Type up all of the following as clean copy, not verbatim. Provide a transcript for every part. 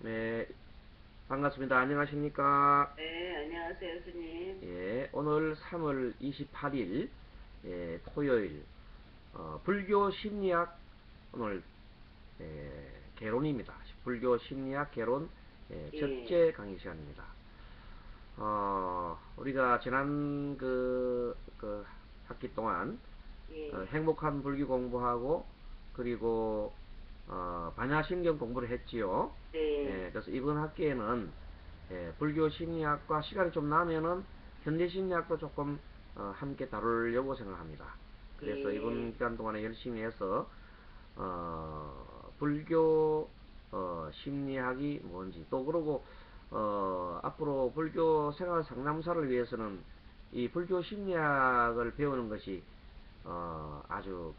네, 반갑습니다. 안녕하십니까? 네, 안녕하세요, 스님. 예, 오늘 3월 28일, 토요일, 불교 심리학, 오늘, 개론입니다. 불교 심리학 개론, 예, 첫째 강의 시간입니다. 우리가 지난 그 학기 동안, 예, 행복한 불교 공부하고, 그리고, 반야심경 공부를 했지요. 네, 그래서 이번 학기에는 불교 심리학과 시간이 좀 나면은 현대 심리학도 조금 함께 다루려고 생각합니다. 그래서 이번 예, 기간 동안에 열심히 해서 불교 심리학이 뭔지 또 그러고 앞으로 불교 생활 상담사를 위해서는 이 불교 심리학을 배우는 것이 아주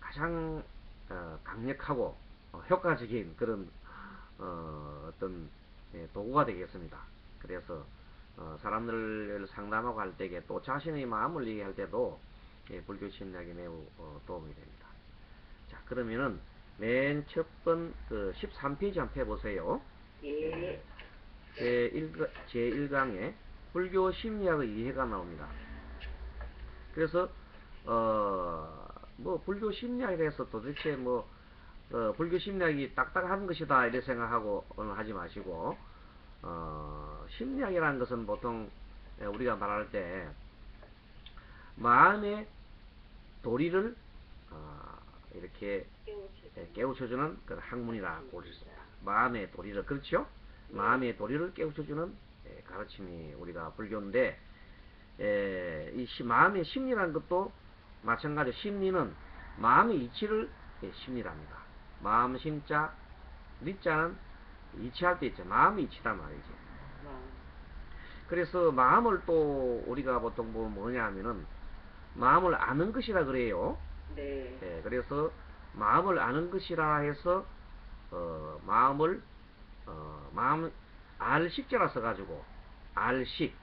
가장 강력하고 효과적인 그런 어떤 도구가 되겠습니다. 그래서 사람들을 상담하고 할 때에 또 자신의 마음을 얘기할 때도 불교 심리학이 매우 도움이 됩니다. 자, 그러면은 맨 첫 번 그 13페이지 한번 펴보세요. 예, 제1강에 불교 심리학의 이해가 나옵니다. 그래서 뭐 불교 심리학에 서 도대체 불교 심리학이 딱딱한 것이다 이렇게 생각하고 오늘 하지 마시고 심리학이라는 것은 보통 우리가 말할 때 마음의 도리를 이렇게 깨우쳐주는, 깨우쳐주는 그런 학문이라고 볼 수 있습니다. 학문이다. 마음의 도리를 그렇죠? 예, 마음의 도리를 깨우쳐주는 가르침이 우리가 불교인데 이 마음의 심리라는 것도 마찬가지로 심리는 마음의 이치를 심리랍니다. 마음 심자 리자는 이치할 때 있죠. 마음의 이치다 말이죠. 마음, 그래서 마음을 또 우리가 보통 보면 뭐냐 하면은 마음을 아는 것이라 그래요. 네, 그래서 마음을 아는 것이라 해서 마음을 마음 알식자라 써가지고 알식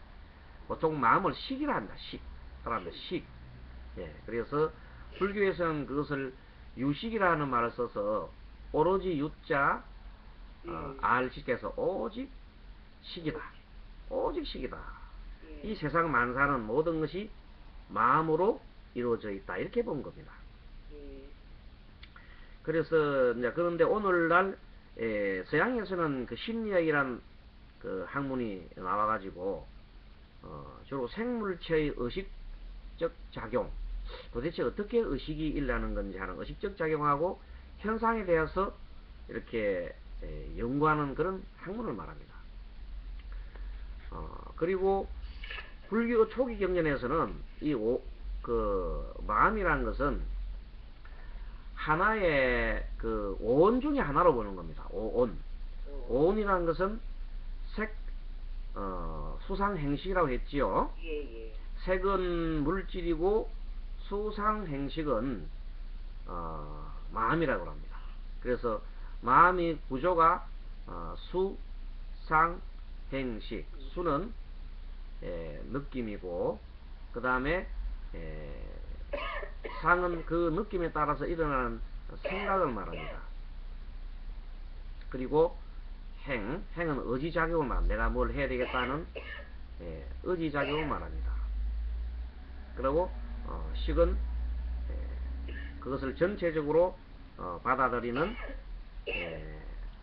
보통 마음을 식이라 한다. 식 사람들 식, 식. 그래서 불교에서는 그것을 유식이라는 말을 써서 오로지 유자 알식에서 오직 식이다. 오직, 오직 식이다. 이 예, 세상 만사는 모든 것이 마음으로 이루어져 있다. 이렇게 본 겁니다. 예, 그래서 이제 그런데 오늘날 서양에서는 그 심리학이란 그 학문이 나와가지고 주로 생물체의 의식적 작용, 도대체 어떻게 의식이 일어나는 건지 하는 의식적 작용하고 현상에 대해서 이렇게 연구하는 그런 학문을 말합니다. 그리고 불교 초기 경전에서는 그 마음이라는 것은 하나의 그 오온 중에 하나로 보는 겁니다. 오온. 오, 오온이라는 것은 색, 수상 행식이라고 했지요. 예, 예, 색은 물질이고 수상 행식은 마음이라고 합니다. 그래서 마음의 구조가 수, 상, 행식. 수는 느낌이고 그 다음에 상은 그 느낌에 따라서 일어나는 생각을 말합니다. 그리고 행은 의지작용을 말합니다. 내가 뭘 해야 되겠다는 의지작용을 말합니다. 그리고 식은 그것을 전체적으로 받아들이는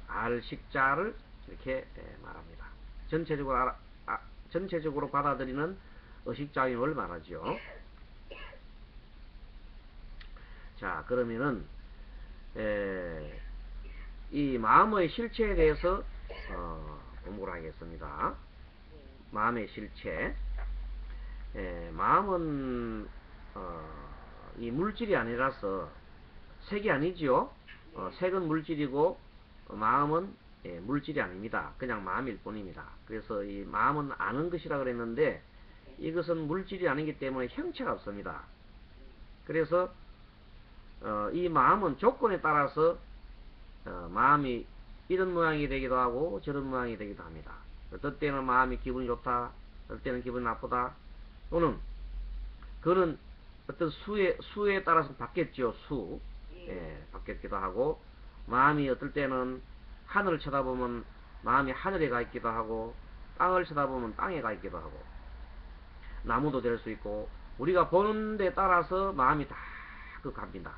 알식자를 이렇게 말합니다. 전체적으로 전체적으로 받아들이는 의식작용을 말하죠. 자, 그러면은 이 마음의 실체에 대해서 공부를 하겠습니다. 예, 마음의 실체. 마음은 이 물질이 아니라서 색이 아니지요. 네, 색은 물질이고 마음은 물질이 아닙니다. 그냥 마음일 뿐입니다. 그래서 이 마음은 아는 것이라 그랬는데 네, 이것은 물질이 아니기 때문에 형체가 없습니다. 음, 그래서 이 마음은 조건에 따라서 마음이 이런 모양이 되기도 하고 저런 모양이 되기도 합니다. 어떨 때는 마음이 기분이 좋다, 어떨 때는 기분이 나쁘다. 또는 그는 어떤 수에 따라서 바뀌었죠. 수. 예, 바뀌었기도 하고 마음이 어떨 때는 하늘을 쳐다보면 마음이 하늘에 가 있기도 하고, 땅을 쳐다보면 땅에 가 있기도 하고, 나무도 될 수 있고, 우리가 보는 데 따라서 마음이 다 그 갑니다.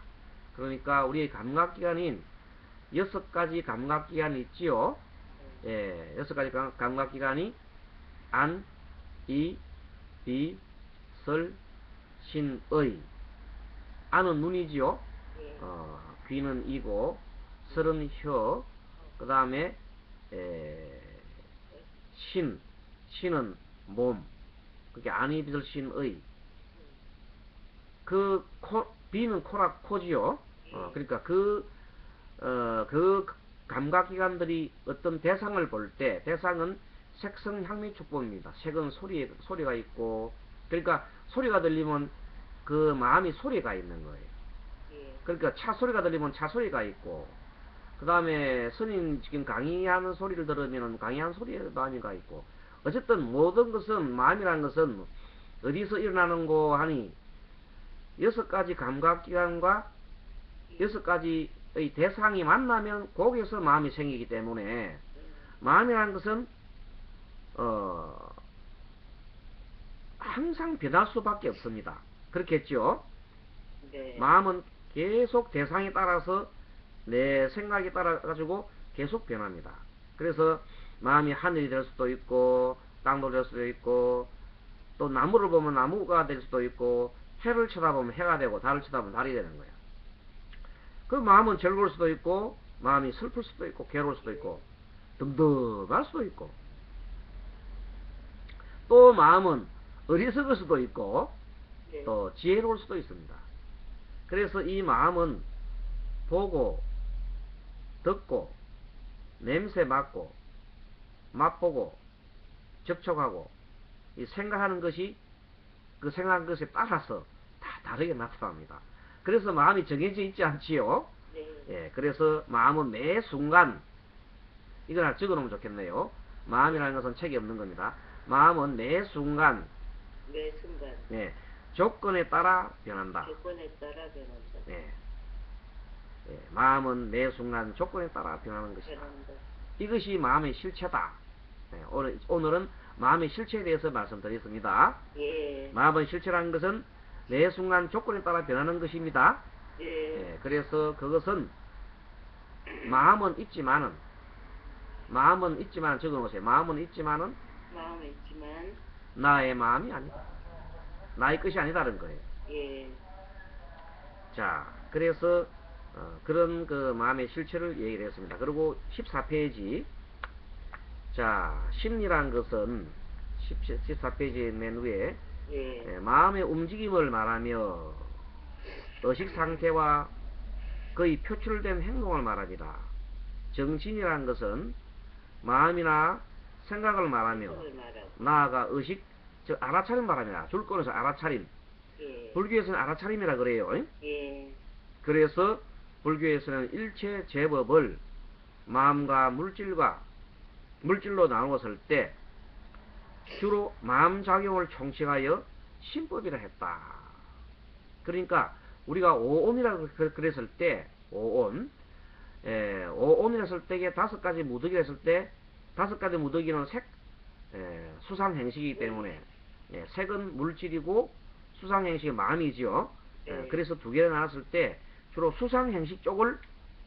그러니까 우리의 감각기관인 6가지 감각기관이 있지요. 예, 6가지 감각기관이 안, 이, 비, 설, 신, 의. 안은 눈이지요. 예. 귀는 이고, 설은 혀, 그 다음에 신은 몸. 그게 안이 비설 신의. 그 비는 코라 코지요. 그러니까 그 감각기관들이 어떤 대상을 볼 때, 대상은 색성 향미 촉법입니다. 색은 소리가 있고, 그러니까 소리가 들리면 그 마음이 소리가 있는 거예요. 그러니까 차 소리가 들리면 차 소리가 있고, 그 다음에 스님 지금 강의하는 소리를 들으면 강의하는 소리에 마음이가 있고, 어쨌든 모든 것은, 마음이라는 것은 어디서 일어나는 거 하니 6가지 감각기관과 6가지의 대상이 만나면 거기에서 마음이 생기기 때문에, 마음이라는 것은 항상 변할 수밖에 없습니다. 그렇겠죠? 네. 마음은 계속 대상에 따라서, 내 생각에 따라 가지고 계속 변합니다. 그래서 마음이 하늘이 될 수도 있고, 땅도 될 수도 있고, 또 나무를 보면 나무가 될 수도 있고, 해를 쳐다보면 해가 되고, 달을 쳐다보면 달이 되는 거예요. 그 마음은 즐거울 수도 있고, 마음이 슬플 수도 있고, 괴로울 수도 있고, 덤덤할 수도 있고, 또 마음은 어리석을 수도 있고, 네. 또 지혜로울 수도 있습니다. 그래서 이 마음은 보고, 듣고, 냄새 맡고, 맛보고, 접촉하고, 이 생각하는 것이 그 생각한 것에 따라서 다 다르게 나타납니다. 그래서 마음이 정해져 있지 않지요. 네. 예, 그래서 마음은 매 순간, 이걸 하나 적어놓으면 좋겠네요. 마음이라는 것은 책이 없는 겁니다. 마음은 매 순간, 매 순간 예, 조건에 따라 변한다. 조건에 따라 변한다. 예, 예, 마음은 매 순간 조건에 따라 변하는 것이다. 변한다. 이것이 마음의 실체다. 예, 오늘은 마음의 실체에 대해서 말씀드리겠습니다. 예. 마음의 실체라는 것은 매 순간 조건에 따라 변하는 것입니다. 예. 예, 그래서 그것은 마음은 있지만은 적어놓으세요. 마음은 있지만은 마음에 있지만 나의 마음이 아니다. 나의 것이 아니다는 거예요. 예. 자, 그래서 그런 그 마음의 실체를 얘기를 했습니다. 그리고 14페이지. 자, 심리란 것은 14페이지 맨 위에 예. 마음의 움직임을 말하며 의식 상태와 거의 표출된 행동을 말합니다. 정신이란 것은 마음이나 생각을 말하며 생각을 말하고. 나아가 의식, 즉 알아차림 말합니다. 줄거에서 알아차림. 예. 불교에서는 알아차림이라 그래요. 예. 그래서 불교에서는 일체 제법을 마음과 물질로 나누었을 때 주로 마음작용을 총칭하여 신법이라 했다. 그러니까 우리가 오온이라고 그랬을 때, 오온이라 했을 때에 5가지 무더기를 했을 때, 5가지 무더기는 수상행식이기 때문에, 색은 물질이고 수상행식이 마음이지요. 그래서 2개를 나눴을 때 주로 수상행식 쪽을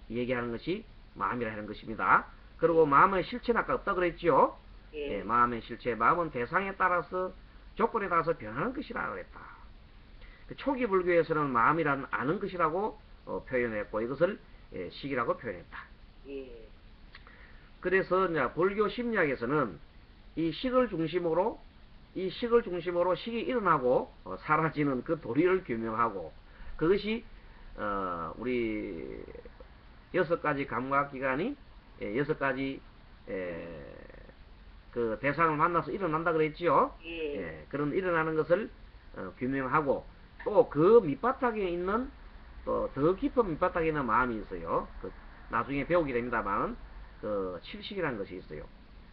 얘기하는 것이 마음이라 하는 것입니다. 그리고 마음의 실체는 아까 없다 그랬지요. 예. 마음의 실체, 마음은 대상에 따라서 조건에 따라서 변하는 것이라 그랬다. 초기 불교에서는 마음이란 아는 것이라고 표현했고, 이것을 식이라고 표현했다. 예. 그래서 이제 불교 심리학에서는 이 식을 중심으로 식이 일어나고 사라지는 그 도리를 규명하고, 그것이 우리 6가지 감각기관이 6가지 그 대상을 만나서 일어난다 그랬지요. 예. 그런 일어나는 것을 규명하고, 또 그 밑바닥에 있는, 또 더 깊은 밑바닥에 있는 마음이 있어요. 나중에 배우게 됩니다만 그 7식이라는 것이 있어요.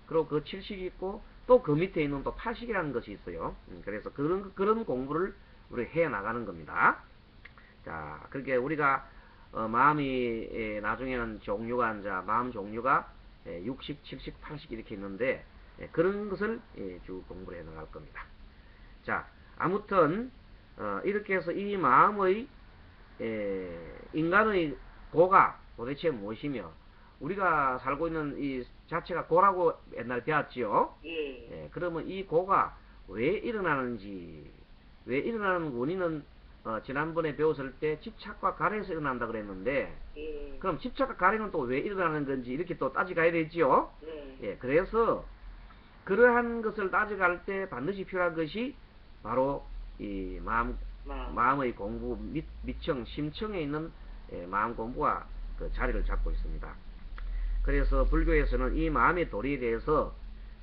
그리고 그 7식이 있고, 또 그 밑에 있는 또 8식이라는 것이 있어요. 그래서 그런 공부를 우리 해 나가는 겁니다. 자, 그렇게 우리가 마음이 나중에는 종류가, 이제 마음 종류가 육식, 칠식, 팔식 이렇게 있는데 그런 것을 쭉 공부를 해 나갈 겁니다. 자, 아무튼 이렇게 해서 이 마음의 인간의 고가 도대체 무엇이며 우리가 살고 있는 이 자체가 고라고 옛날 배웠지요. 예. 그러면 이 고가 왜 일어나는지, 왜 일어나는 원인은 지난번에 배웠을 때 집착과 가래에서 일어난다 그랬는데, 예. 그럼 집착과 가래는 또 왜 일어나는 건지 이렇게 또 따져가야 되지요. 네. 그래서 그러한 것을 따져갈 때 반드시 필요한 것이 바로 이 마음의 공부, 미청, 심청에 있는 마음 공부가 그 자리를 잡고 있습니다. 그래서 불교에서는 이 마음의 도리에 대해서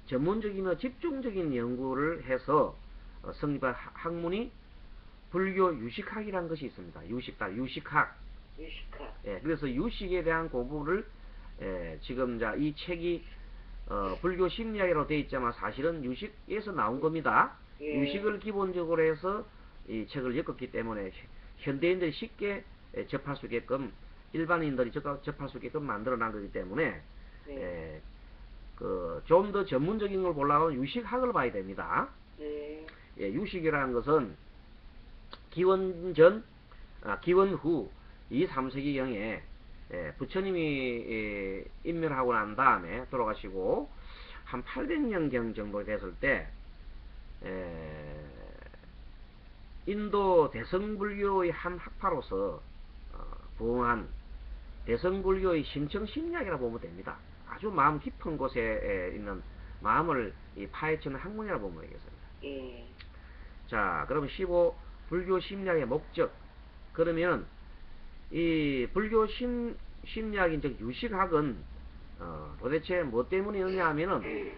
전문적이며 집중적인 연구를 해서 성립한 학문이 불교 유식학이라는 것이 있습니다. 유식학. 유식학. 그래서 유식에 대한 공부를 지금 이 책이 불교 심리학이라고 되어 있지만 사실은 유식에서 나온 겁니다. 예. 유식을 기본적으로 해서 이 책을 엮었기 때문에 현대인들이 쉽게 접할 수 있게끔, 일반인들이 접할 수 있게끔 만들어 난 거기 때문에 네. 좀 더 전문적인 걸 보려면 유식학을 봐야 됩니다. 네. 유식이라는 것은 기원 전, 기원 후 2, 3세기경에 부처님이 인멸하고 난 다음에 돌아가시고 한 800년경 정도 됐을 때 인도 대성불교의 한 학파로서 부흥한 대성불교의 심청심리학이라고 보면 됩니다. 아주 마음 깊은 곳에 있는 마음을 파헤치는 학문이라고 보면 되겠습니다. 예. 자, 그러면 15 불교 심리학의 목적. 그러면 이 불교 심리학인 즉 유식학은 도대체 뭐 때문에 있느냐 하면은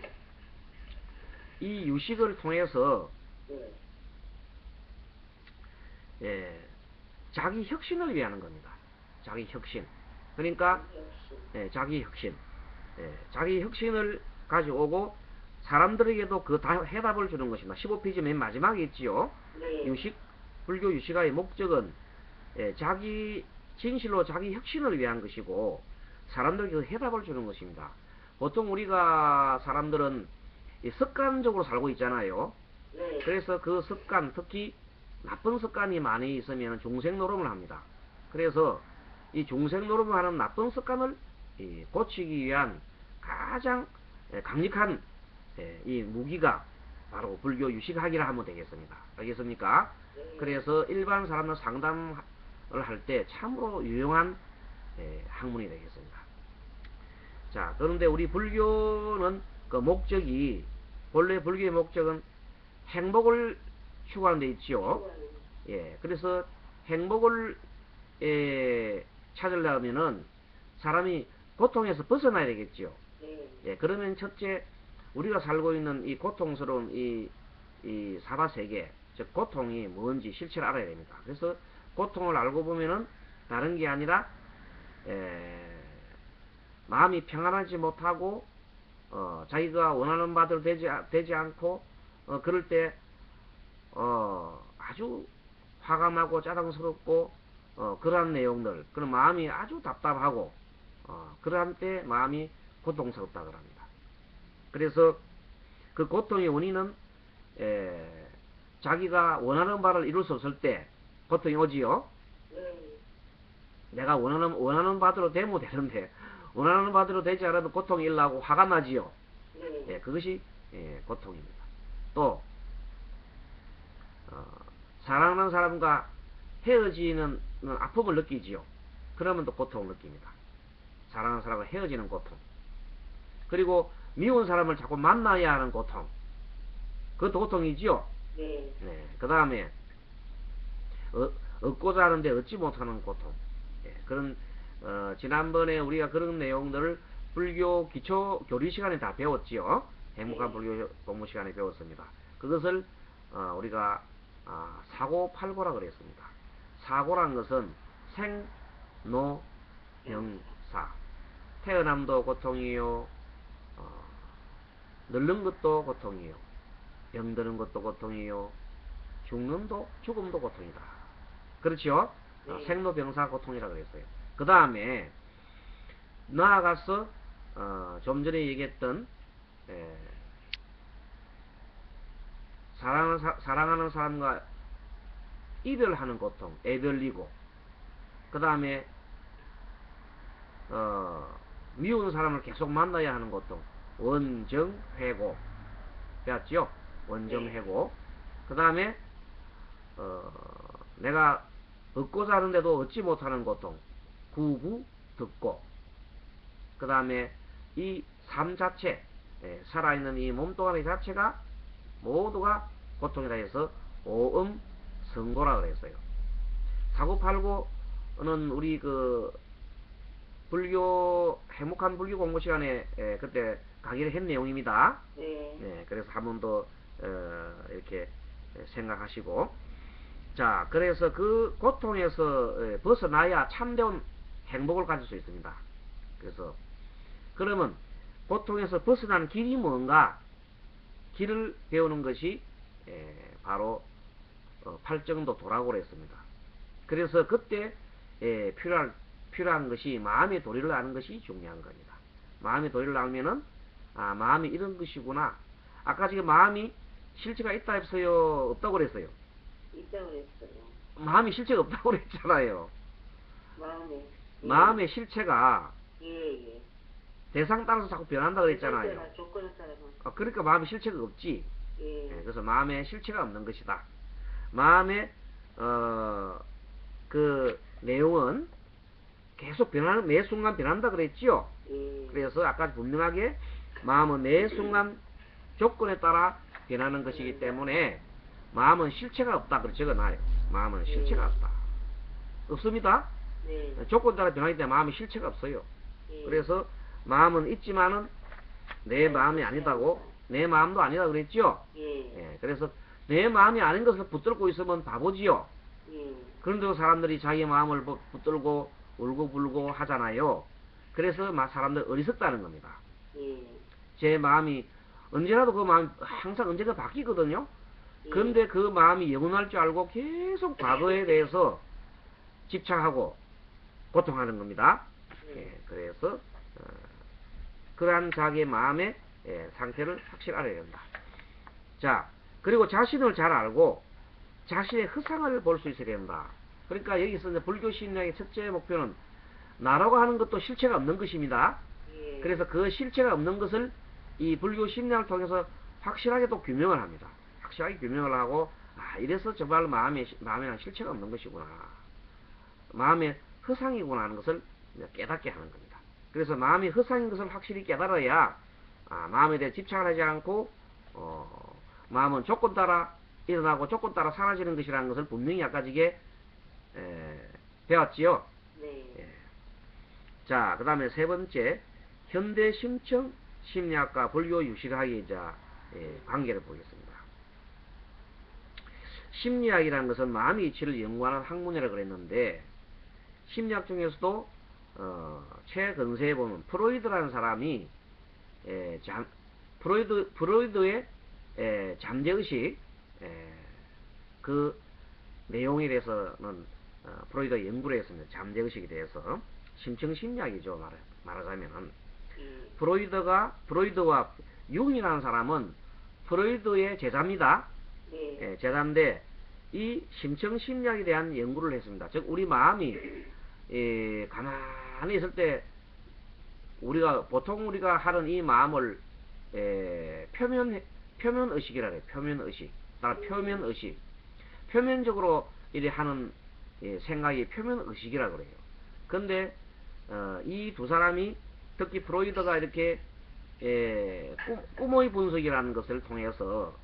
이 유식을 통해서 자기 혁신을 위하는 겁니다. 자기 혁신. 그러니까 자기 혁신. 자기 혁신을 가져오고 사람들에게도 그 해답을 주는 것입니다. 15페이지 맨 마지막에 있지요. 네. 불교 유식학의 목적은 자기 진실로 자기 혁신을 위한 것이고 사람들에게 그 해답을 주는 것입니다. 보통 우리가 사람들은 습관적으로 살고 있잖아요. 네. 그래서 그 습관, 특히 나쁜 습관이 많이 있으면 중생노름을 합니다. 그래서 이 중생노름을 하는 나쁜 습관을 고치기 위한 가장 강력한 이 무기가 바로 불교 유식학이라 하면 되겠습니다. 알겠습니까? 그래서 일반 사람들 상담을 할 때 참으로 유용한 학문이 되겠습니다. 자, 그런데 우리 불교는 그 목적이, 본래 불교의 목적은 행복을 추구하는 데 있지요. 그래서 행복을 찾으려면은 사람이 고통에서 벗어나야 되겠지요. 그러면 첫째, 우리가 살고 있는 이 고통스러운 이 사바세계, 즉 고통이 뭔지 실체를 알아야 됩니다. 그래서 고통을 알고 보면은 다른 게 아니라 마음이 평안하지 못하고 자기가 원하는 바대로 되지 않고 그럴 때 아주 화가 나고 짜증스럽고 그러한 내용들, 그런 마음이 아주 답답하고 그러한 때 마음이 고통스럽다 그럽니다. 그래서 그 고통의 원인은 자기가 원하는 바를 이룰 수 없을 때 고통이 오지요. 내가 원하는 바대로 되면 되는데 원하는 바대로 되지 않아도 고통이 일어나고 화가 나지요. 그것이 고통입니다. 또 사랑하는 사람과 헤어지는 아픔을 느끼지요. 그러면 또 고통을 느낍니다. 사랑하는 사람과 헤어지는 고통. 그리고 미운 사람을 자꾸 만나야 하는 고통. 그것도 고통이지요. 그 다음에 얻고자 하는데 얻지 못하는 고통. 그런 지난번에 우리가 그런 내용들을 불교 기초 교리 시간에 다 배웠지요. 행복한 불교 공부 시간에 배웠습니다. 그것을 우리가 사고팔고라 그랬습니다. 사고란 것은 생, 노, 병, 사. 태어남도 고통이요, 늙는 것도 고통이요, 병드는 것도 고통이요, 죽음도 고통이다. 그렇죠? 생로병사 고통이라 그랬어요. 그 다음에 나아가서 좀 전에 얘기했던 사랑하는 사람과 이별하는 고통, 애별리고, 그 다음에 미우는 사람을 계속 만나야 하는 고통, 원정회고, 배웠죠? 원정회고. 그 다음에 내가 얻고자 하는데도 얻지 못하는 고통, 구구듣고. 그 다음에 이 삶 자체, 살아있는 이 몸뚱아리 자체가 모두가 고통이라 해서 오음성고라 그랬어요. 사고팔고는 우리 그 행복한 불교 공부 시간에 그때 강의를 한 내용입니다. 네, 그래서 한 번 더 이렇게 생각하시고, 자, 그래서 그 고통에서 벗어나야 참된 행복을 가질 수 있습니다. 그래서 그러면 고통에서 벗어난 길이 뭔가? 길을 배우는 것이 바로 팔정도 도라고 그랬습니다. 그래서 그때 필요한 것이 마음의 도리를 아는 것이 중요한 겁니다. 마음의 도리를 알면은 마음이 이런 것이구나. 아까 지금 마음이 실체가 있다 없어요? 없다고 그랬어요. 있다고 그랬어요. 마음이 실체가 없다고 그랬잖아요. 마음의 실체가 예. 대상 따라서 자꾸 변한다 그랬잖아요. 조건에 따라서. 그러니까 마음의 실체가 없지. 예. 그래서 마음의 실체가 없는 것이다. 마음의 그 내용은 계속 변하는, 매 순간 변한다 그랬지요. 그래서 아까 분명하게 마음은 매 순간 조건에 따라 변하는 것이기 때문에 마음은 실체가 없다 그렇게 적어놔요. 마음은 실체가 없다. 없습니다. 조건에 따라 변하기 때문에 마음이 실체가 없어요. 그래서 마음은 있지만은 내 마음이 아니다고, 내 마음도 아니다 그랬죠. 그래서 내 마음이 아닌 것을 붙들고 있으면 바보지요. 그런데도 사람들이 자기 마음을 붙들고 울고불고 하잖아요. 그래서 사람들 어리석다는 겁니다. 제 마음이 언제라도 그 마음이 항상 언제가 바뀌거든요. 그런데 그 마음이 영원할 줄 알고 계속 과거에 대해서 집착하고 고통하는 겁니다. 그래서 그러한 자기의 마음의 상태를 확실히 알아야 된다. 자, 그리고 자신을 잘 알고 자신의 허상을 볼 수 있어야 된다. 그러니까 여기서 이제 불교 신앙의 첫째 목표는 나라고 하는 것도 실체가 없는 것입니다. 그래서 그 실체가 없는 것을 이 불교 신앙을 통해서 확실하게 또 규명을 합니다. 확실하게 규명을 하고, 이래서 정말 마음에는 실체가 없는 것이구나, 마음의 허상이구나 하는 것을 깨닫게 하는 겁니다. 그래서 마음이 허상인 것을 확실히 깨달아야 마음에 대해 집착을 하지 않고 마음은 조건 따라 일어나고 조건 따라 사라지는 것이라는 것을 분명히 아까 지게 배웠지요. 자, 그 다음에 세 번째, 현대 심층 심리학과 불교 유실학의 관계를 보겠습니다. 심리학이라는 것은 마음의 이치를 연구하는 학문이라고 그랬는데, 심리학 중에서도 최근세에 보면 프로이드라는 사람이 프로이드의 잠재의식 그 내용에 대해서는 프로이드가 연구를 했습니다. 잠재의식에 대해서. 심층심리학이죠. 말하자면은 프로이드와 융이라는 사람은 프로이드의 제자입니다. 제자인데 이 심층심리학에 대한 연구를 했습니다. 즉 우리 마음이 가만히 있을 때 보통 우리가 하는 이 마음을 표면의식이라 해요. 표면의식. 따라 표면의식. 표면적으로 이래 하는 생각이 표면의식이라 그래요. 근데 이 두 사람이, 특히 프로이드가 이렇게 꿈의 분석이라는 것을 통해서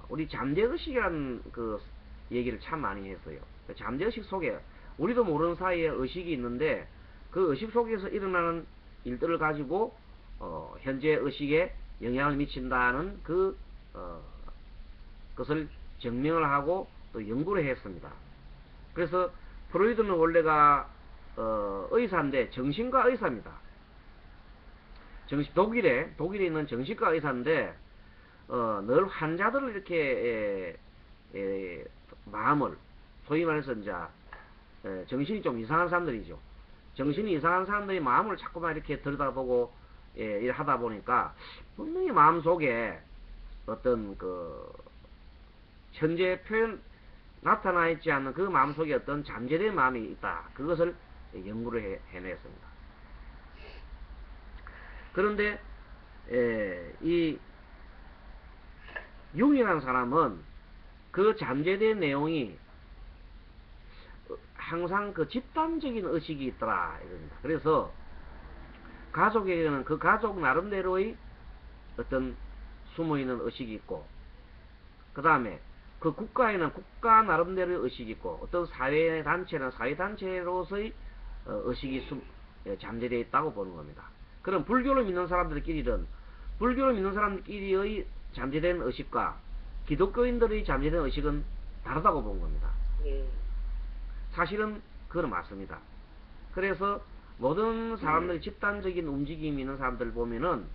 우리 잠재의식이라는 그 얘기를 참 많이 했어요. 잠재의식 속에 우리도 모르는 사이에 의식이 있는데 그 의식 속에서 일어나는 일들을 가지고 현재 의식에 영향을 미친다는 그것을 증명을 하고 또 연구를 했습니다. 그래서 프로이드는 원래가 의사인데 정신과 의사입니다. 독일에 있는 정신과 의사인데 늘 환자들을 이렇게 마음을, 소위 말해서 이제 정신이 좀 이상한 사람들이죠. 정신이 이상한 사람들이 마음을 자꾸만 이렇게 들여다보고 일 하다 보니까 분명히 마음속에 어떤 현재 표현 나타나 있지 않는 그 마음속에 어떤 잠재된 마음이 있다. 그것을 연구를 해냈습니다. 그런데 이 융이라는 사람은 그 잠재된 내용이 항상 그 집단적인 의식이 있더라 이겁니다. 그래서 가족에게는 그 가족 나름대로의 어떤 숨어있는 의식이 있고, 그 다음에 그 국가에는 국가 나름대로의 의식이 있고, 어떤 사회단체는 사회단체로서의 의식이 잠재되어 있다고 보는 겁니다. 그럼 불교를 믿는 사람들끼리는 불교를 믿는 사람들끼리의 잠재된 의식과 기독교인들의 잠재된 의식은 다르다고 본 겁니다. 사실은 그건 맞습니다. 그래서 모든 사람들이 집단적인 움직임이 있는 사람들 보면은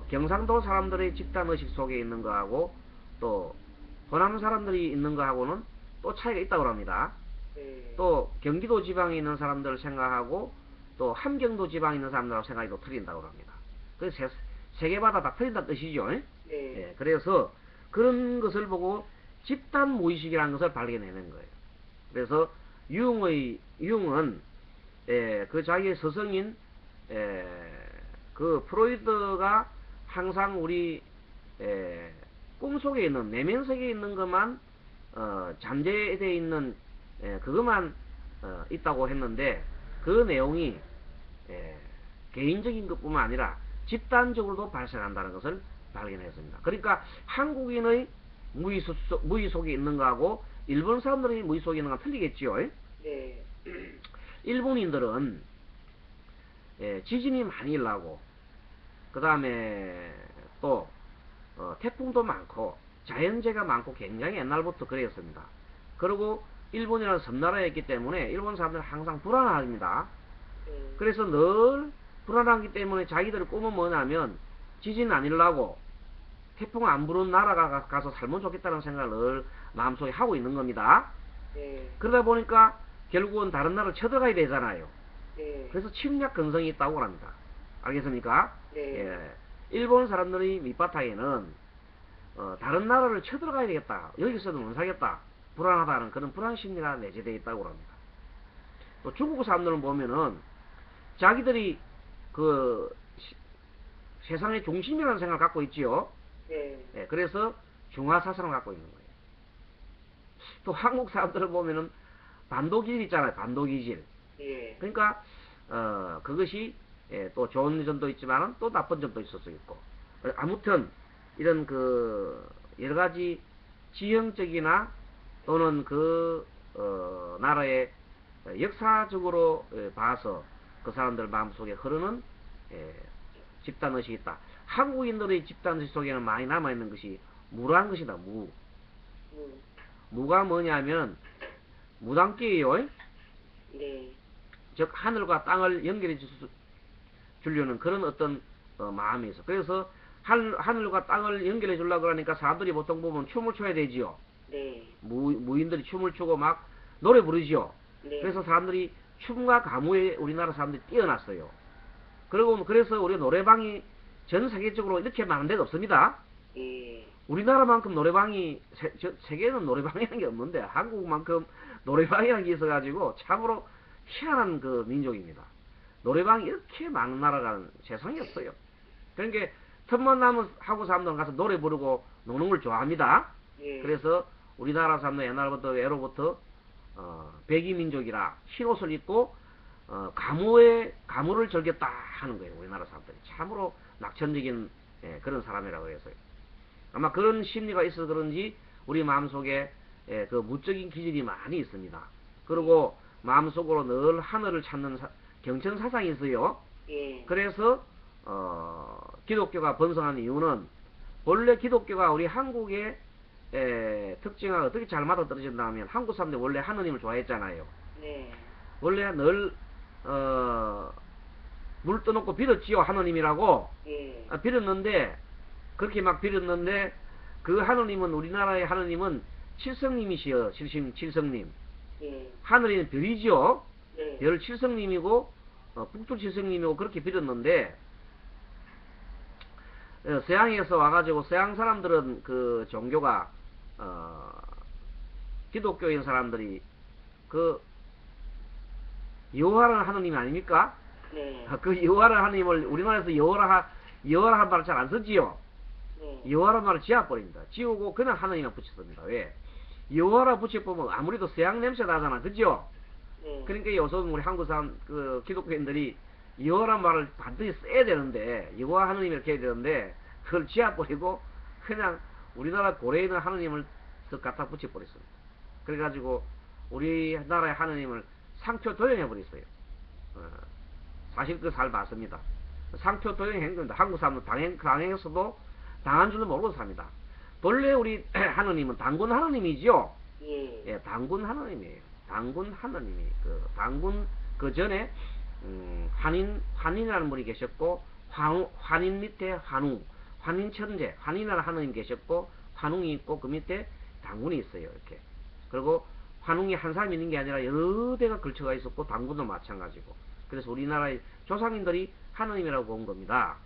경상도 사람들의 집단의식 속에 있는 거하고 또 호남 사람들이 있는 거하고는 또 차이가 있다고 합니다. 또 경기도 지방에 있는 사람들을 생각하고 또 함경도 지방에 있는 사람들하고 생각이 또 틀린다고 합니다. 그래서 세 개마다 다 틀린다는 뜻이죠. 예, 그래서 그런 것을 보고 집단 무의식이라는 것을 발견해낸 거예요. 그래서 융은 그 자기의 스승인 그 프로이드가 항상 우리 꿈속에 있는 내면 세계에 있는 것만 잠재되어 있는 그것만 있다고 했는데, 그 내용이 개인적인 것뿐만 아니라 집단적으로도 발생한다는 것을 발견했습니다. 그러니까 한국인의 무의 속에 있는 거하고 일본 사람들의 무의 속에 있는 거는 틀리겠지요. 네. 일본인들은 지진이 많이 일어나고, 그 다음에 또 태풍도 많고 자연재해가 많고 굉장히 옛날부터 그랬습니다. 그리고 일본이라는 섬나라였기 때문에 일본 사람들은 항상 불안합니다. 그래서 늘 불안하기 때문에 자기들의 꿈은 뭐냐면 지진 안 일어나고 태풍 안 부는 나라가 가서 살면 좋겠다는 생각을 늘 마음속에 하고 있는 겁니다. 그러다 보니까 결국은 다른 나라를 쳐들어가야 되잖아요. 그래서 침략 근성이 있다고 합니다. 알겠습니까? 일본 사람들의 밑바탕에는 다른 나라를 쳐들어가야 되겠다, 여기서는 못 살겠다, 불안하다는 그런 불안 심리가 내재되어 있다고 합니다. 또 중국 사람들은 보면은 자기들이 세상의 중심이라는 생각을 갖고 있지요. 그래서 중화 사상을 갖고 있는 거예요. 또 한국 사람들을 보면은 반도기질 있잖아요. 반도기질. 그러니까 그것이 또 좋은 점도 있지만 또 나쁜 점도 있을 수 있고, 아무튼 이런 여러 가지 지형적이나 또는 나라의 역사적으로 봐서 그 사람들 마음속에 흐르는 집단의식이 있다. 한국인들의 집단의식 속에는 많이 남아있는 것이 무라는 것이다. 무가 뭐냐면 무당끼예요. 즉 하늘과 땅을 연결해 주려는 그런 어떤 마음이 있어. 그래서 하늘과 땅을 연결해 주려고 그러니까 사람들이 보통 보면 춤을 춰야 되지요. 무인들이 춤을 추고 막 노래 부르지요. 그래서 사람들이 춤과 가무에 우리나라 사람들이 뛰어났어요. 그래서 우리 노래방이 전 세계적으로 이렇게 많은 데가 없습니다. 우리나라만큼 노래방이 세계에는 노래방이라는 게 없는데 한국만큼 노래방이라는 게 있어가지고 참으로 희한한 민족입니다. 노래방이 이렇게 많은 나라가 세상에 없어요. 그러니까 틈만 나면 한국 사람들은 가서 노래 부르고 노는 걸 좋아합니다. 그래서 우리나라 사람들 옛날부터 예로부터 백이민족이라 흰옷을 입고 가무를 즐겼다 하는 거예요. 우리나라 사람들이 참으로 낙천적인 그런 사람이라고 해서요. 아마 그런 심리가 있어서 그런지 우리 마음속에 그 무적인 기질이 많이 있습니다. 그리고 마음속으로 늘 하늘을 찾는 경천사상이 있어요. 그래서 기독교가 번성한 이유는 원래 기독교가 우리 한국의 특징과 어떻게 잘 맞아떨어진다 하면 한국 사람들이 원래 하느님을 좋아했잖아요. 원래 늘 물 떠놓고 빌었지요. 하느님이라고 빌었는데, 그렇게 막 빌었는데 그 하느님은, 우리나라의 하느님은 칠성님이시여. 칠성님. 하늘에는 별이죠. 별 칠성님이고 북두칠성님이 그렇게 빌었는데, 서양에서 와가지고 서양 사람들은 그 종교가 기독교인 사람들이 그 여호와라는 하느님 아닙니까? 네. 그 여호와라는 하느님을 우리나라에서 여호와라는 말을 잘 안 쓰지요. 네. 여호와라는 말을 지워버립니다. 지우고 그냥 하느님만 붙였습니다. 왜? 여호와라 붙여보면 아무래도 서양 냄새 나잖아, 그죠? 네. 그러니까 요즘 우리 한국 사람 그 기독교인들이 여호와라는 말을 반드시 써야 되는데, 여호와 하느님 이렇게 해야 되는데, 그걸 지워버리고 그냥 우리나라 고래에 있는 하느님을 쓱 갖다 붙여버렸습니다. 그래가지고 우리나라의 하느님을 상표 도용해버렸어요. 사실 그 잘 봤습니다. 상표 도용한 겁니다. 한국 사람들 당행해서도 당한 줄도 모르고 삽니다. 본래 우리 하느님은 단군 하느님이죠. 예. 예, 단군 하느님이에요. 단군 하느님이 단군 그 전에 환인이라는 분이 계셨고, 환인 밑에 환인 천재, 환인이라는 하느님 계셨고, 환웅이 있고, 그 밑에 단군이 있어요. 이렇게. 그리고 환웅이 한 사람이 있는 게 아니라 여러 대가 걸쳐가 있었고, 단군도 마찬가지고. 그래서 우리나라의 조상님들이 하느님이라고 본 겁니다.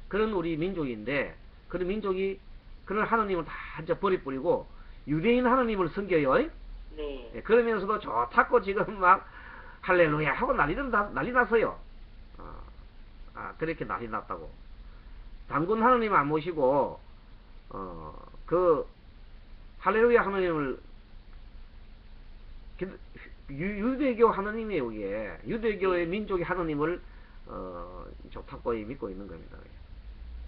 그런 우리 민족인데, 그런 민족이 그런 하느님을 다 이제 버리뿌리고 유대인 하느님을 섬겨요. 네. 예, 그러면서도 좋다고 지금 막 할렐루야 하고 난리 났어요. 그렇게 난리 났다고. 단군 하느님 안 모시고 그 할렐루야 하느님을 유대교 하느님이에요. 이게 유대교의 민족의 하느님을 좋다고 믿고 있는 겁니다.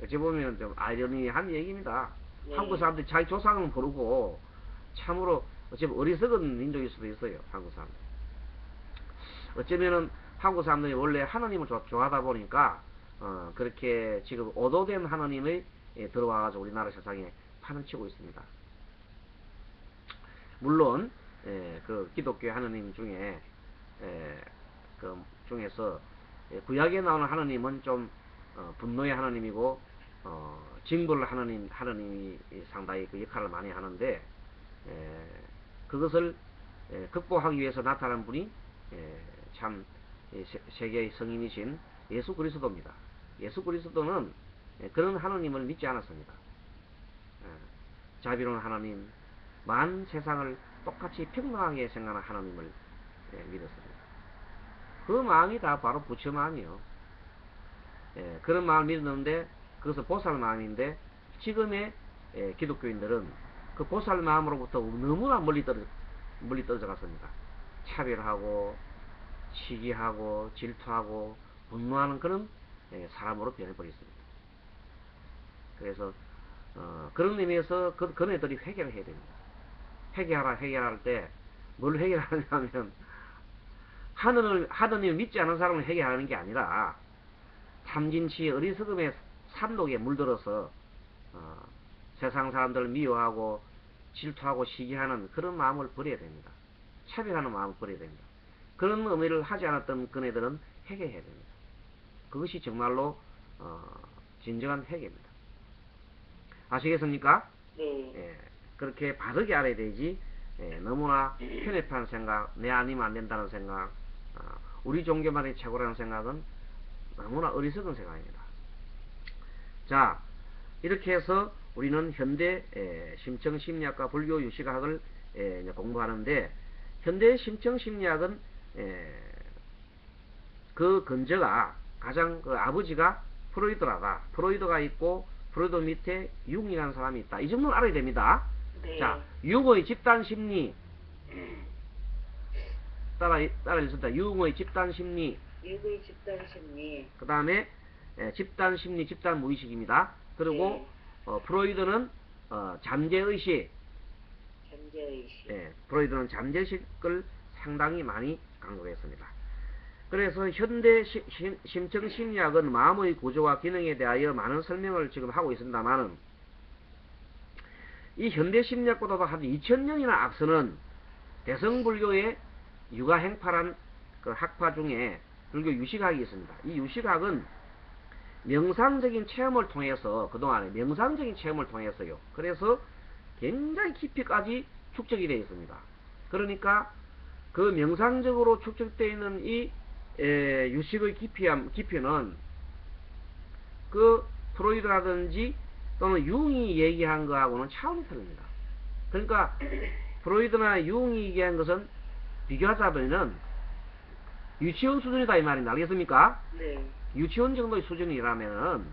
어찌 보면 좀 아이러니한 얘기입니다. 네. 한국 사람들이 자기 조상은 모르고 참으로 어쩌면 어리석은 민족일 수도 있어요. 한국 사람들. 어쩌면은 한국 사람들이 원래 하느님을 좋아하다 보니까 그렇게 지금 오도된 하느님이 들어와가지고 우리나라 세상에 판을 치고 있습니다. 물론 그 기독교 하느님 중에 그 중에서 구약에 나오는 하느님은 좀 분노의 하느님이고 징벌 하느님이 상당히 그 역할을 많이 하는데, 그것을 극복하기 위해서 나타난 분이 참 세계의 성인이신 예수 그리스도입니다. 예수 그리스도는 그런 하느님을 믿지 않았습니다. 자비로운 하나님, 만 세상을 똑같이 평등하게 생각하는 하나님을 믿었습니다. 그 마음이 다 바로 부처 마음이요. 그런 마음을 믿었는데, 그것은 보살 마음인데, 지금의 기독교인들은 그 보살 마음으로부터 너무나 멀리 떨어져 갔습니다. 차별하고 시기하고 질투하고 분노하는 그런 사람으로 변해버렸습니다. 그래서 그런 의미에서 그네들이 회개를 해야 됩니다. 회개할 때 뭘 회개하냐면, 하느님을 믿지 않은 사람을 회개하는 게 아니라 탐진치 어리석음의 산독에 물들어서 세상 사람들을 미워하고 질투하고 시기하는 그런 마음을 버려야 됩니다. 차별하는 마음을 버려야 됩니다. 그런 의미를 하지 않았던 그네들은 회개해야 됩니다. 그것이 정말로 진정한 회개입니다. 아시겠습니까? 네. 예, 그렇게 바르게 알아야 되지, 너무나 편협한 생각, 내 아니면 안 된다는 생각, 우리 종교만이 최고라는 생각은 너무나 어리석은 생각입니다. 자, 이렇게 해서 우리는 현대 심청심리학과 불교 유식학을 공부하는데, 현대 심청심리학은 그 근저가 가장 그 아버지가 프로이드가 있고, 프로이드 밑에 융이라는 사람이 있다. 이 정도는 알아야 됩니다. 네. 자, 융의 집단심리 따라했습니다. 융의 집단심리, 유의 집단심리. 그 다음에 집단심리, 집단무의식입니다. 그리고 프로이드는 잠재의식. 잠재의식. 프로이드는 잠재의식을 상당히 많이 강조했습니다. 그래서 현대 심청심리학은 마음의 구조와 기능에 대하여 많은 설명을 지금 하고 있습니다만은, 이 현대 심리학보다도 한 2000년이나 앞서는 대성불교의 유가행파란 그 학파 중에 불교 유식학이 있습니다. 이 유식학은 명상적인 체험을 통해서, 그동안에 명상적인 체험을 통해서요, 그래서 굉장히 깊이까지 축적이 되어 있습니다. 그러니까 그 명상적으로 축적되어 있는 이 유식의 깊이는 그 프로이드라든지 또는 융이 얘기한 거하고는 차원이 다릅니다. 그러니까 프로이드나 융이 얘기한 것은 비교하자면은 유치원 수준이다 이 말입니다. 알겠습니까? 네. 유치원 정도의 수준이라면은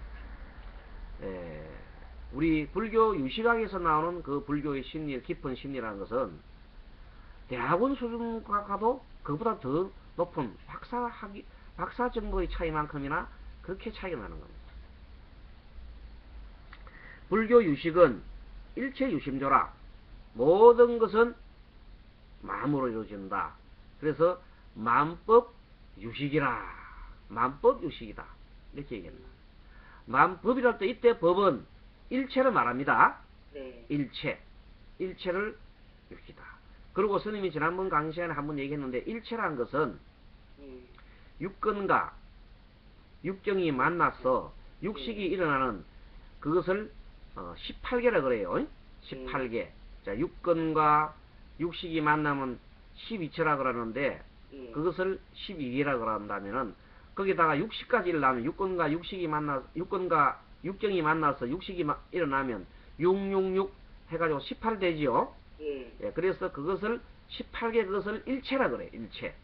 우리 불교 유식학에서 나오는 그 불교의 심리, 깊은 심리라는 것은 대학원 수준과도 그보다 더 높은 박사 정도의 차이만큼이나 그렇게 차이가 나는 겁니다. 불교 유식은 일체 유심조라. 모든 것은 마음으로 이루어진다. 그래서 만법 유식이라. 만법 유식이다. 이렇게 얘기합니다. 만법이랄 때 이때 법은 일체를 말합니다. 네. 일체를 유식이다. 그리고 스님이 지난번 강의 시간에 한번 얘기했는데 일체란 것은 육근과 육경이 만나서 육식이 일어나는 그것을 18개라 그래요. 18개. 자, 육근과 육식이 만나면 12처라 그러는데 그것을 12개라 그런다면은 거기다가 육식까지 일어나면 육근과 육경이 만나서 육식이 일어나면 666 해가지고 18 되지요. 예, 그래서 그것을 18개 그것을 일체라 그래. 일체.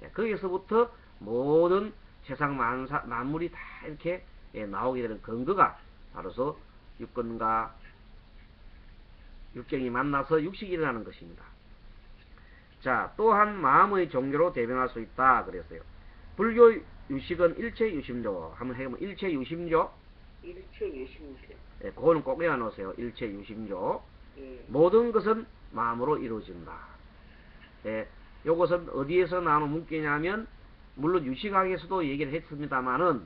예, 거기서부터 모든 세상 만물이 다 이렇게 나오게 되는 근거가 바로서 육근과 육경이 만나서 육식이 일어나는 것입니다. 자, 또한 마음의 종교로 대변할 수 있다 그랬어요. 불교 유식은 일체 유심조. 한번 해보면 일체 유심조. 일체 유심조. 예, 그거는 꼭 외워놓으세요. 일체 유심조. 예. 모든 것은 마음으로 이루어진다. 예, 요것은 어디에서 나오는 문구냐면 물론 유식학에서도 얘기를 했습니다만은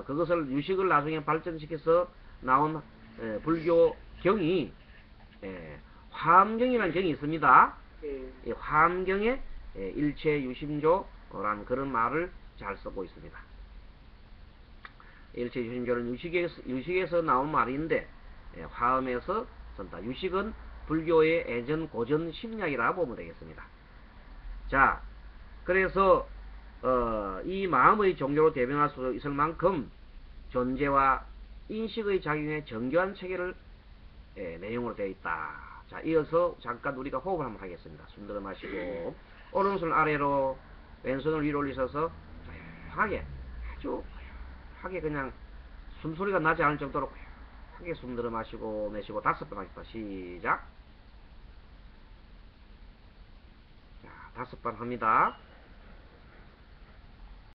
그것을 유식을 나중에 발전시켜서 나온 불교 경이 화엄경이라는 경이 있습니다. 이 화엄경에 일체 유심조라는 그런 말을 잘 쓰고 있습니다. 일체 유심조는 유식에서 나온 말인데 화엄에서 쓴다. 유식은 불교의 예전 고전 심리학이라 보면 되겠습니다. 자, 그래서 이 마음의 종교로 대변할 수 있을 만큼 존재와 인식의 작용에 정교한 체계를 내용으로 되어 있다. 자, 이어서 잠깐 우리가 호흡을 한번 하겠습니다. 숨 들어 마시고 오른손 아래로 왼손을 위로 올리셔서 조용하게 아주 조용하게 그냥 숨소리가 나지 않을 정도로 크게 숨 들어 마시고 내쉬고 5번 하겠습니다. 시작. 자, 5번 합니다.